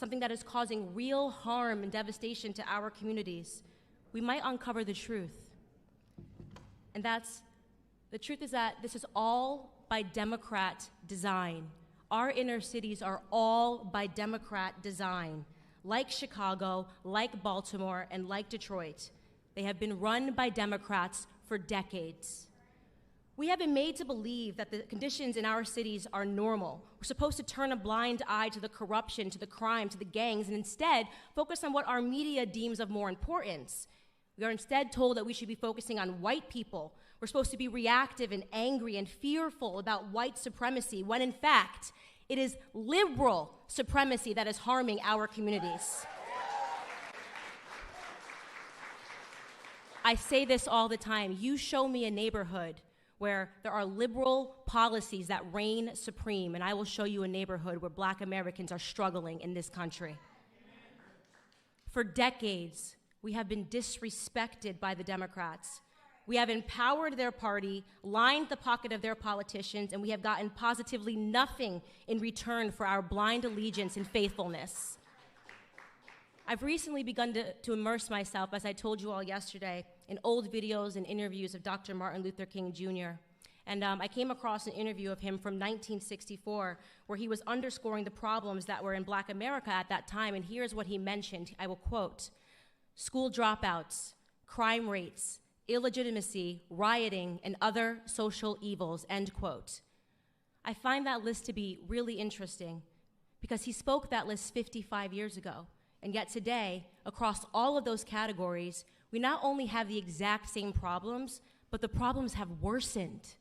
something that is causing real harm and devastation to our communities, we might uncover the truth. And the truth is that this is all by Democrat design. Our inner cities are all by Democrat design. Like Chicago, like Baltimore, and like Detroit, they have been run by Democrats for decades. We have been made to believe that the conditions in our cities are normal. We're supposed to turn a blind eye to the corruption, to the crime, to the gangs, and instead focus on what our media deems of more importance. We are instead told that we should be focusing on white people. We're supposed to be reactive and angry and fearful about white supremacy, when in fact, it is liberal supremacy that is harming our communities. I say this all the time. You show me a neighborhood where there are liberal policies that reign supreme, and I will show you a neighborhood where Black Americans are struggling in this country. For decades, we have been disrespected by the Democrats. We have empowered their party, lined the pocket of their politicians, and we have gotten positively nothing in return for our blind allegiance and faithfulness. I've recently begun to immerse myself, as I told you all yesterday, in old videos and interviews of Dr. Martin Luther King Jr. And I came across an interview of him from 1964, where he was underscoring the problems that were in Black America at that time, and here's what he mentioned. I will quote: school dropouts, crime rates, illegitimacy, rioting, and other social evils, end quote. I find that list to be really interesting because he spoke that list 55 years ago. And yet today, across all of those categories, we not only have the exact same problems, but the problems have worsened.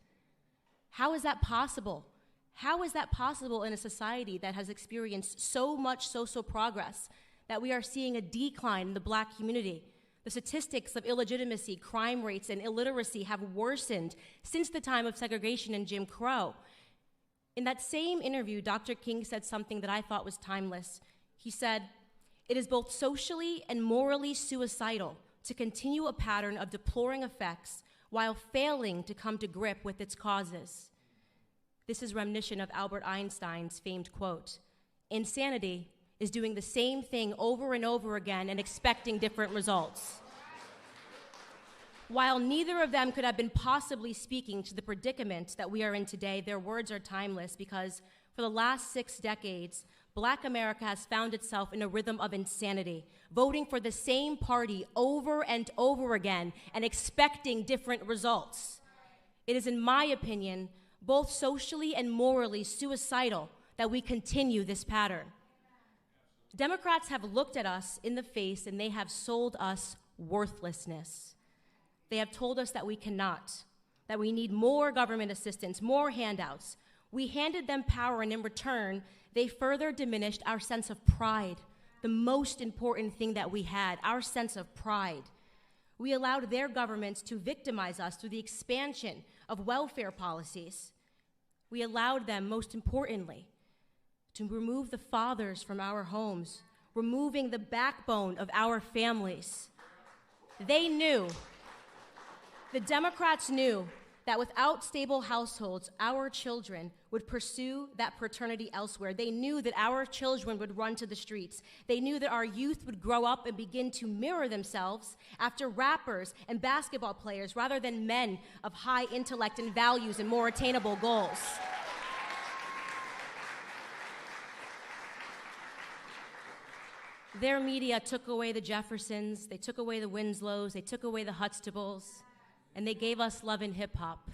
How is that possible? How is that possible in a society that has experienced so much social progress that we are seeing a decline in the Black community? The statistics of illegitimacy, crime rates, and illiteracy have worsened since the time of segregation and Jim Crow. In that same interview, Dr. King said something that I thought was timeless. He said, "It is both socially and morally suicidal to continue a pattern of deploring effects while failing to come to grip with its causes." This is reminiscent of Albert Einstein's famed quote, "Insanity is doing the same thing over and over again and expecting different results." While neither of them could have been possibly speaking to the predicament that we are in today, their words are timeless because for the last 6 decades, Black America has found itself in a rhythm of insanity, voting for the same party over and over again and expecting different results. It is, in my opinion, both socially and morally suicidal that we continue this pattern. Democrats have looked at us in the face and they have sold us worthlessness. They have told us that we cannot, that we need more government assistance, more handouts. We handed them power, and in return, they further diminished our sense of pride, the most important thing that we had, our sense of pride. We allowed their governments to victimize us through the expansion of welfare policies. We allowed them, most importantly, to remove the fathers from our homes, removing the backbone of our families. They knew, the Democrats knew, that without stable households, our children would pursue that paternity elsewhere. They knew that our children would run to the streets. They knew that our youth would grow up and begin to mirror themselves after rappers and basketball players rather than men of high intellect and values and more attainable goals. Their media took away the Jeffersons, they took away the Winslows, they took away the Huxtables, and they gave us love and hip hop.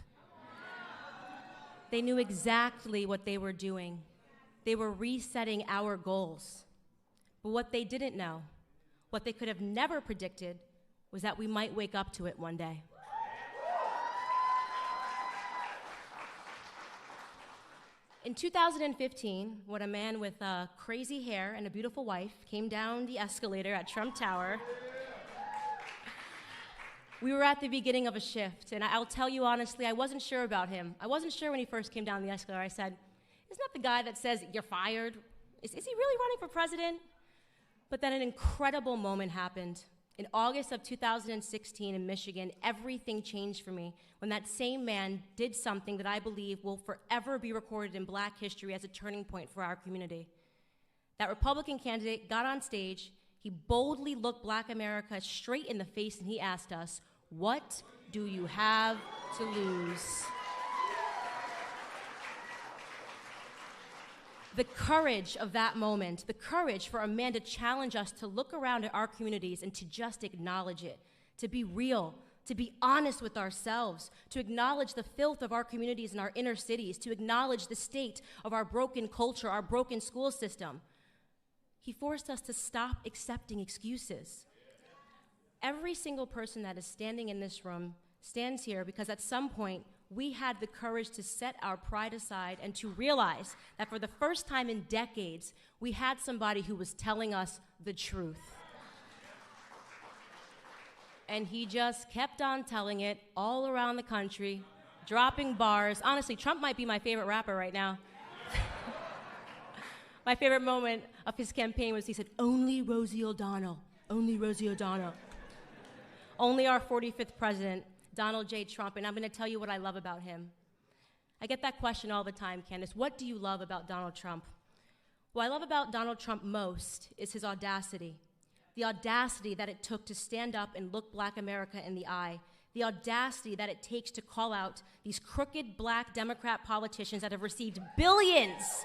They knew exactly what they were doing. They were resetting our goals. But what they didn't know, what they could have never predicted, was that we might wake up to it one day. In 2015, when a man with crazy hair and a beautiful wife came down the escalator at Trump Tower, we were at the beginning of a shift, and I'll tell you honestly, I wasn't sure about him. I wasn't sure when he first came down the escalator. I said, isn't that the guy that says, you're fired? Is he really running for president? But then an incredible moment happened. In August of 2016 in Michigan, everything changed for me when that same man did something that I believe will forever be recorded in Black history as a turning point for our community. That Republican candidate got on stage, he boldly looked Black America straight in the face, and he asked us, "What do you have to lose?" The courage of that moment, the courage for a man to challenge us to look around at our communities and to just acknowledge it, to be real, to be honest with ourselves, to acknowledge the filth of our communities and our inner cities, to acknowledge the state of our broken culture, our broken school system. He forced us to stop accepting excuses. Every single person that is standing in this room stands here because at some point we had the courage to set our pride aside and to realize that for the first time in decades, we had somebody who was telling us the truth. And he just kept on telling it all around the country, dropping bars. Honestly, Trump might be my favorite rapper right now. My favorite moment of his campaign was he said, "Only Rosie O'Donnell, only Rosie O'Donnell." Only our 45th president, Donald J. Trump, and I'm going to tell you what I love about him. I get that question all the time, Candace. What do you love about Donald Trump? What I love about Donald Trump most is his audacity. The audacity that it took to stand up and look Black America in the eye. The audacity that it takes to call out these crooked Black Democrat politicians that have received billions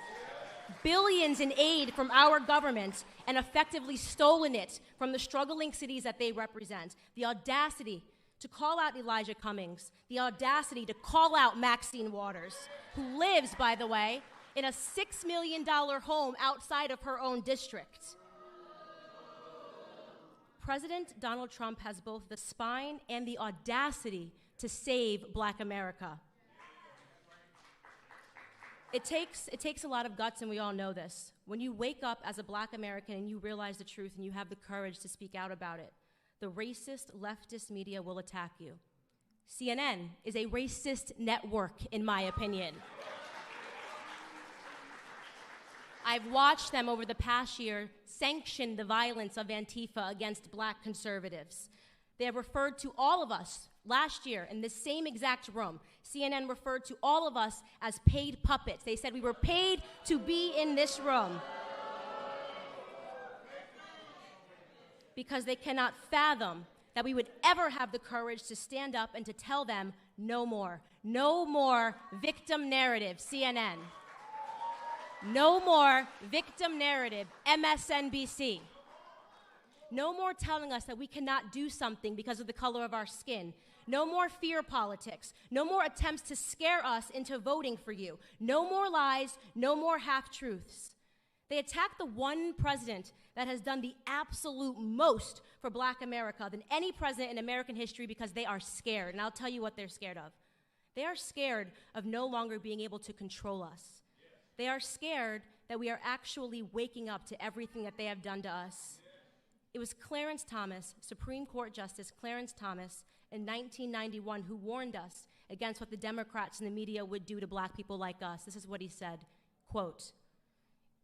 in aid from our government and effectively stolen it from the struggling cities that they represent. The audacity to call out Elijah Cummings, the audacity to call out Maxine Waters, who lives, by the way, in a $6 million home outside of her own district. President Donald Trump has both the spine and the audacity to save Black America. It takes a lot of guts, and we all know this. When you wake up as a Black American and you realize the truth and you have the courage to speak out about it, the racist leftist media will attack you. CNN is a racist network, in my opinion. I've watched them over the past year sanction the violence of Antifa against Black conservatives. They have referred to all of us last year in this same exact room. CNN referred to all of us as paid puppets. They said we were paid to be in this room. Because they cannot fathom that we would ever have the courage to stand up and to tell them no more. No more victim narrative, CNN. No more victim narrative, MSNBC. No more telling us that we cannot do something because of the color of our skin. No more fear politics. No more attempts to scare us into voting for you. No more lies. No more half-truths. They attack the one president that has done the absolute most for Black America than any president in American history because they are scared. And I'll tell you what they're scared of. They are scared of no longer being able to control us. They are scared that we are actually waking up to everything that they have done to us. It was Clarence Thomas, Supreme Court Justice Clarence Thomas, in 1991 who warned us against what the Democrats and the media would do to Black people like us. This is what he said, quote,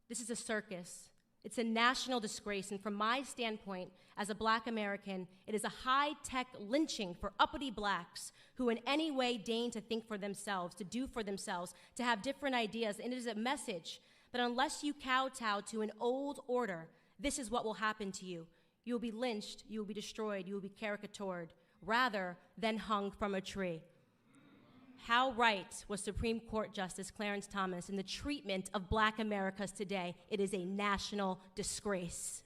"This is a circus. It's a national disgrace, and from my standpoint as a Black American, it is a high-tech lynching for uppity Blacks who in any way deign to think for themselves, to do for themselves, to have different ideas, and it is a message that unless you kowtow to an old order, this is what will happen to you. You will be lynched, you will be destroyed, you will be caricatured, rather than hung from a tree." How right was Supreme Court Justice Clarence Thomas in the treatment of Black Americans today? It is a national disgrace.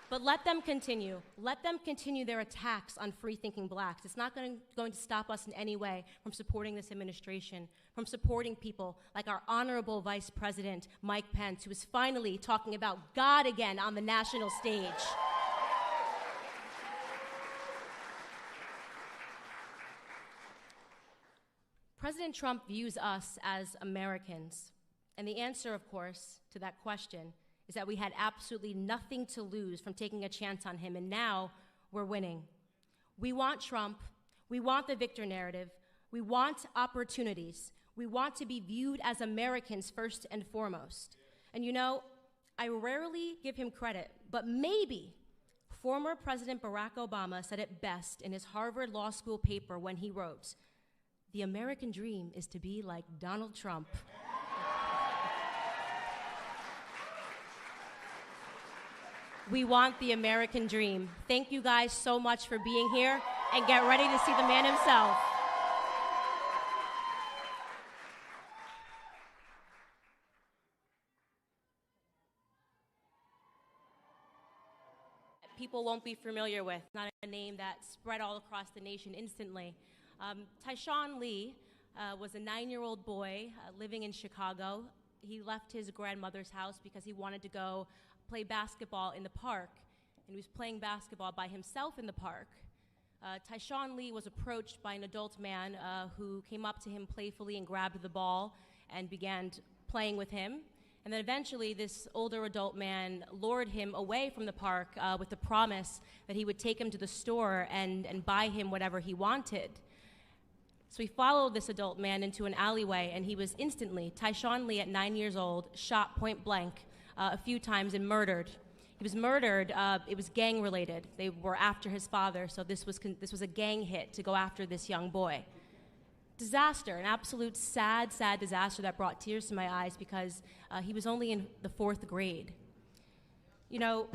But let them continue. Let them continue their attacks on free-thinking Blacks. It's not going to stop us in any way from supporting this administration, from supporting people like our honorable Vice President, Mike Pence, who is finally talking about God again on the national stage. President Trump views us as Americans. And the answer, of course, to that question is that we had absolutely nothing to lose from taking a chance on him, and now we're winning. We want Trump. We want the victor narrative. We want opportunities. We want to be viewed as Americans first and foremost. And you know, I rarely give him credit, but maybe former President Barack Obama said it best in his Harvard Law School paper when he wrote, "The American dream is to be like Donald Trump." We want the American dream. Thank you guys so much for being here, and get ready to see the man himself. People won't be familiar with, not a name that spread all across the nation instantly. Tyshawn Lee was a 9-year-old boy living in Chicago. He left his grandmother's house because he wanted to go play basketball in the park, and he was playing basketball by himself in the park. Tyshawn Lee was approached by an adult man who came up to him playfully and grabbed the ball and began playing with him. And then eventually this older adult man lured him away from the park with the promise that he would take him to the store and buy him whatever he wanted. So he followed this adult man into an alleyway, and he was instantly, Tyshawn Lee at 9 years old, shot point blank a few times and murdered. He was murdered, it was gang related. They were after his father, so this was a gang hit to go after this young boy. Disaster, an absolute sad disaster that brought tears to my eyes because he was only in the 4th grade. You know,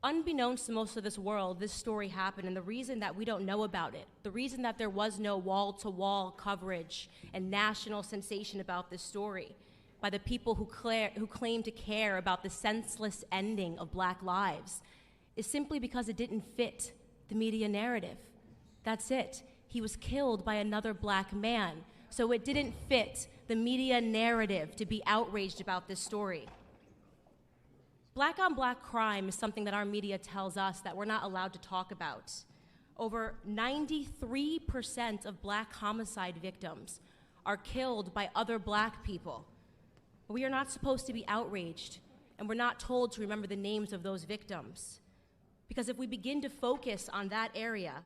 unbeknownst to most of this world, this story happened, and the reason that we don't know about it, the reason that there was no wall-to-wall coverage and national sensation about this story by the people who claim to care about the senseless ending of Black lives is simply because it didn't fit the media narrative. That's it. He was killed by another Black man, so it didn't fit the media narrative to be outraged about this story. Black on Black crime is something that our media tells us that we're not allowed to talk about. Over 93% of Black homicide victims are killed by other Black people. We are not supposed to be outraged, and we're not told to remember the names of those victims. Because if we begin to focus on that area,